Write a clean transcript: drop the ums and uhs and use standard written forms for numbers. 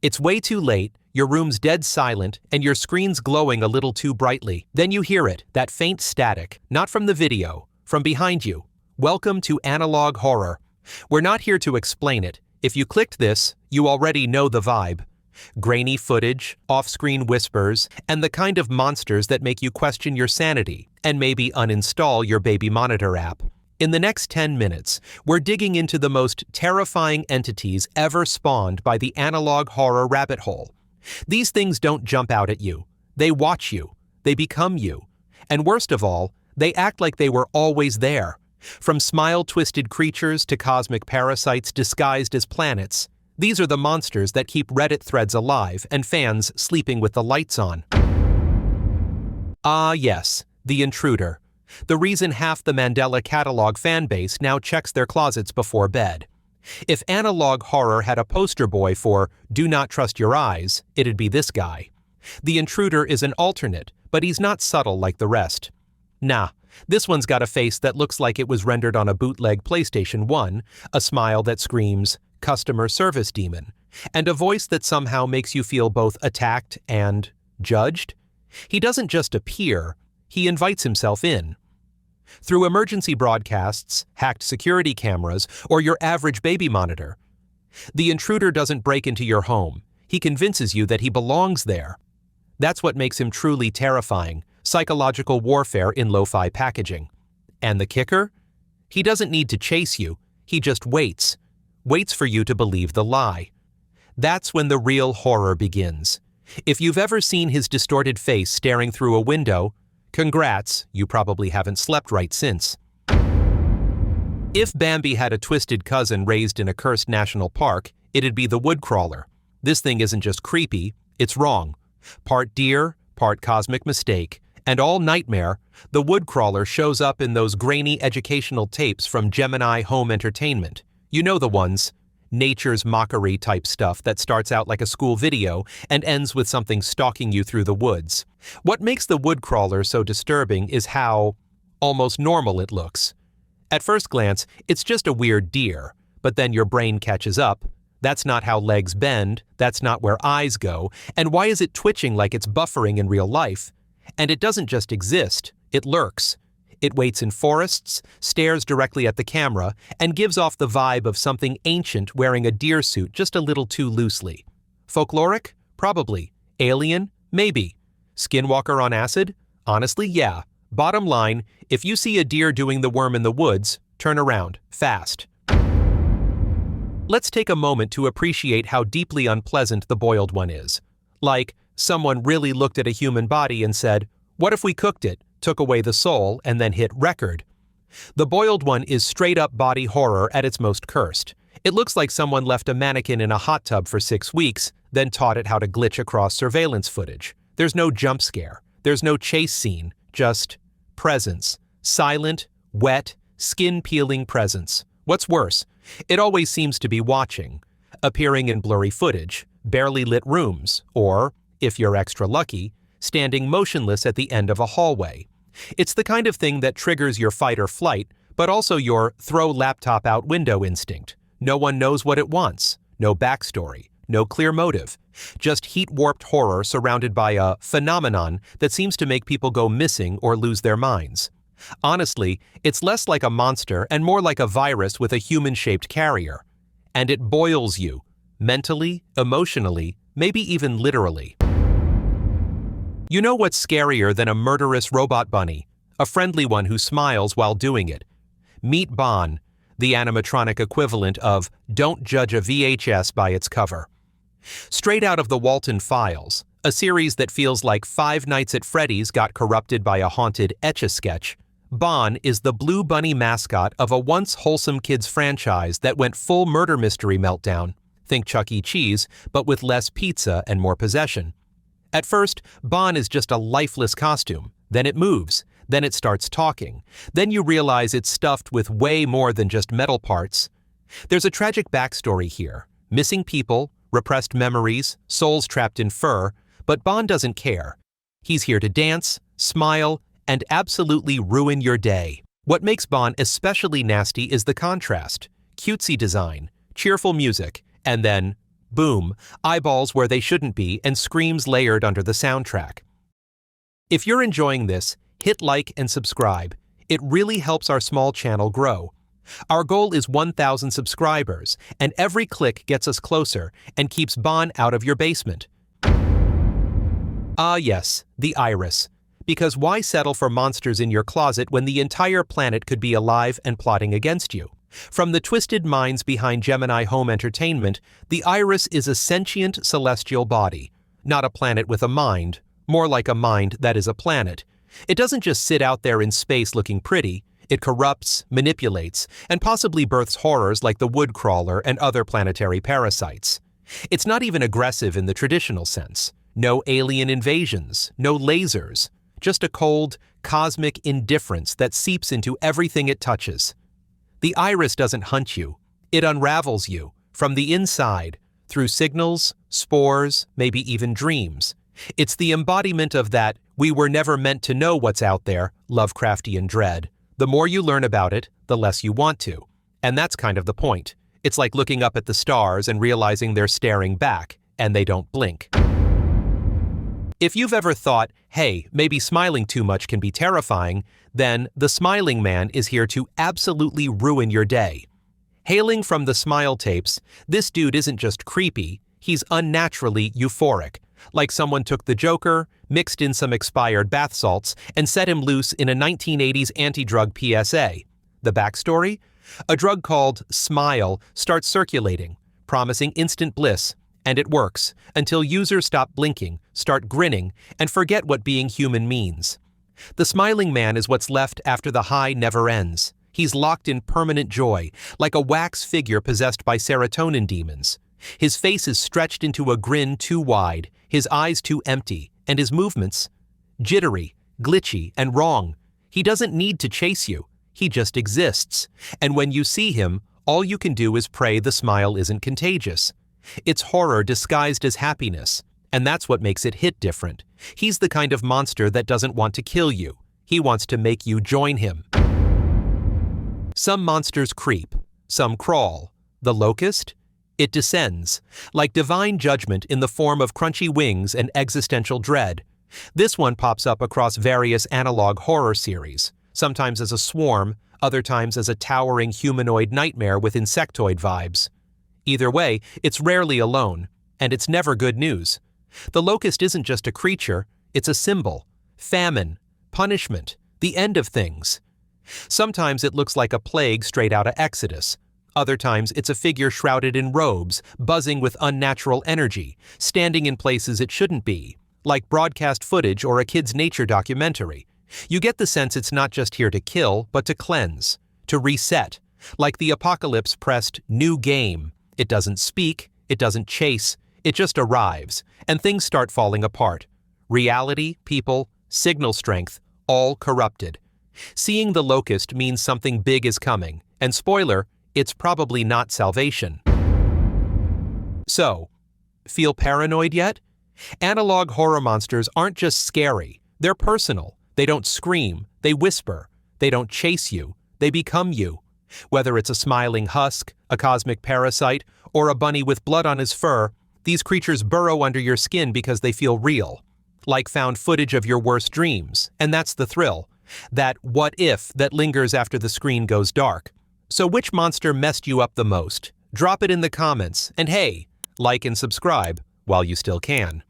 It's way too late, your room's dead silent, and your screen's glowing a little too brightly. Then you hear it, that faint static, not from the video, from behind you. Welcome to analog horror. We're not here to explain it. If you clicked this, you already know the vibe. Grainy footage, off-screen whispers, and the kind of monsters that make you question your sanity and maybe uninstall your baby monitor app. In the next 10 minutes, we're digging into the most terrifying entities ever spawned by the analog horror rabbit hole. These things don't jump out at you. They watch you. They become you. And worst of all, they act like they were always there. From smile-twisted creatures to cosmic parasites disguised as planets, these are the monsters that keep Reddit threads alive and fans sleeping with the lights on. Ah yes, the Intruder. The reason half the Mandela Catalog fanbase now checks their closets before bed. If analog horror had a poster boy for "Do Not Trust Your Eyes," it'd be this guy. The Intruder is an alternate, but he's not subtle like the rest. Nah, this one's got a face that looks like it was rendered on a bootleg PlayStation 1, a smile that screams, "Customer Service Demon," and a voice that somehow makes you feel both attacked and judged. He doesn't just appear, he invites himself in. Through emergency broadcasts, hacked security cameras, or your average baby monitor. The Intruder doesn't break into your home. He convinces you that he belongs there. That's what makes him truly terrifying, psychological warfare in lo-fi packaging. And the kicker? He doesn't need to chase you, he just waits. Waits for you to believe the lie. That's when the real horror begins. If you've ever seen his distorted face staring through a window, congrats, you probably haven't slept right since. If Bambi had a twisted cousin raised in a cursed national park, it'd be the Woodcrawler. This thing isn't just creepy, it's wrong. Part deer, part cosmic mistake, and all nightmare, the Woodcrawler shows up in those grainy educational tapes from Gemini Home Entertainment. You know the ones. Nature's mockery type stuff that starts out like a school video and ends with something stalking you through the woods. What makes the Woodcrawler so disturbing is how almost normal it looks. At first glance, it's just a weird deer, but then your brain catches up. That's not how legs bend, that's not where eyes go, and why is it twitching like it's buffering in real life? And it doesn't just exist, it lurks. It waits in forests, stares directly at the camera, and gives off the vibe of something ancient wearing a deer suit just a little too loosely. Folkloric? Probably. Alien? Maybe. Skinwalker on acid? Honestly, yeah. Bottom line, if you see a deer doing the worm in the woods, turn around, fast. Let's take a moment to appreciate how deeply unpleasant the boiled one is. Like, someone really looked at a human body and said, "What if we cooked it, took away the soul, and then hit record?" The boiled one is straight-up body horror at its most cursed. It looks like someone left a mannequin in a hot tub for 6 weeks, then taught it how to glitch across surveillance footage. There's no jump scare. There's no chase scene. Just presence. Silent, wet, skin-peeling presence. What's worse, it always seems to be watching. Appearing in blurry footage, barely lit rooms, or, if you're extra lucky, standing motionless at the end of a hallway. It's the kind of thing that triggers your fight or flight, but also your throw laptop out window instinct. No one knows what it wants. No backstory. No clear motive. Just heat-warped horror surrounded by a phenomenon that seems to make people go missing or lose their minds. Honestly, it's less like a monster and more like a virus with a human-shaped carrier. And it boils you. Mentally, emotionally, maybe even literally. You know what's scarier than a murderous robot bunny? A friendly one who smiles while doing it. Meet Bon, the animatronic equivalent of "Don't judge a VHS by its cover." Straight out of the Walton Files, a series that feels like Five Nights at Freddy's got corrupted by a haunted Etch-a-Sketch, Bon is the blue bunny mascot of a once wholesome kids franchise that went full murder mystery meltdown. Think Chuck E. Cheese, but with less pizza and more possession. At first, Bon is just a lifeless costume. Then it moves. Then it starts talking. Then you realize it's stuffed with way more than just metal parts. There's a tragic backstory here. Missing people, repressed memories, souls trapped in fur, but Bon doesn't care. He's here to dance, smile, and absolutely ruin your day. What makes Bon especially nasty is the contrast. Cutesy design, cheerful music, and then Boom, eyeballs where they shouldn't be and screams layered under the soundtrack. If you're enjoying this, hit like and subscribe. It really helps our small channel grow. Our goal is 1,000 subscribers, and every click gets us closer and keeps Bon out of your basement. Ah yes, the iris. Because why settle for monsters in your closet when the entire planet could be alive and plotting against you? From the twisted minds behind Gemini Home Entertainment, the iris is a sentient celestial body, not a planet with a mind, more like a mind that is a planet. It doesn't just sit out there in space looking pretty. It corrupts, manipulates, and possibly births horrors like the Woodcrawler and other planetary parasites. It's not even aggressive in the traditional sense. No alien invasions, no lasers, just a cold, cosmic indifference that seeps into everything it touches. The iris doesn't hunt you. It unravels you, from the inside, through signals, spores, maybe even dreams. It's the embodiment of that "we were never meant to know what's out there" Lovecraftian dread. The more you learn about it, the less you want to. And that's kind of the point. It's like looking up at the stars and realizing they're staring back, and they don't blink. If you've ever thought, hey, maybe smiling too much can be terrifying, then the Smiling Man is here to absolutely ruin your day. Hailing from the Smile tapes, this dude isn't just creepy, he's unnaturally euphoric. Like someone took the Joker, mixed in some expired bath salts, and set him loose in a 1980s anti-drug PSA. The backstory? A drug called Smile starts circulating, promising instant bliss, and it works, until users stop blinking, start grinning, and forget what being human means. The Smiling Man is what's left after the high never ends. He's locked in permanent joy, like a wax figure possessed by serotonin demons. His face is stretched into a grin too wide, his eyes too empty, and his movements jittery, glitchy, and wrong. He doesn't need to chase you. He just exists. And when you see him, all you can do is pray the smile isn't contagious. It's horror disguised as happiness, and that's what makes it hit different. He's the kind of monster that doesn't want to kill you. He wants to make you join him. Some monsters creep, some crawl. The Locust? It descends, like divine judgment in the form of crunchy wings and existential dread. This one pops up across various analog horror series, sometimes as a swarm, other times as a towering humanoid nightmare with insectoid vibes. Either way, it's rarely alone, and it's never good news. The Locust isn't just a creature, it's a symbol. Famine, punishment, the end of things. Sometimes it looks like a plague straight out of Exodus. Other times it's a figure shrouded in robes, buzzing with unnatural energy, standing in places it shouldn't be, like broadcast footage or a kid's nature documentary. You get the sense it's not just here to kill, but to cleanse, to reset, like the apocalypse pressed "new game." It doesn't speak, it doesn't chase, it just arrives, and things start falling apart. Reality, people, signal strength, all corrupted. Seeing the Locust means something big is coming, and spoiler, it's probably not salvation. So, feel paranoid yet? Analog horror monsters aren't just scary, they're personal. They don't scream, they whisper. They don't chase you, they become you. Whether it's a smiling husk, a cosmic parasite, or a bunny with blood on his fur, these creatures burrow under your skin because they feel real. Like found footage of your worst dreams, and that's the thrill. That what if that lingers after the screen goes dark. So which monster messed you up the most? Drop it in the comments, and hey, like and subscribe while you still can.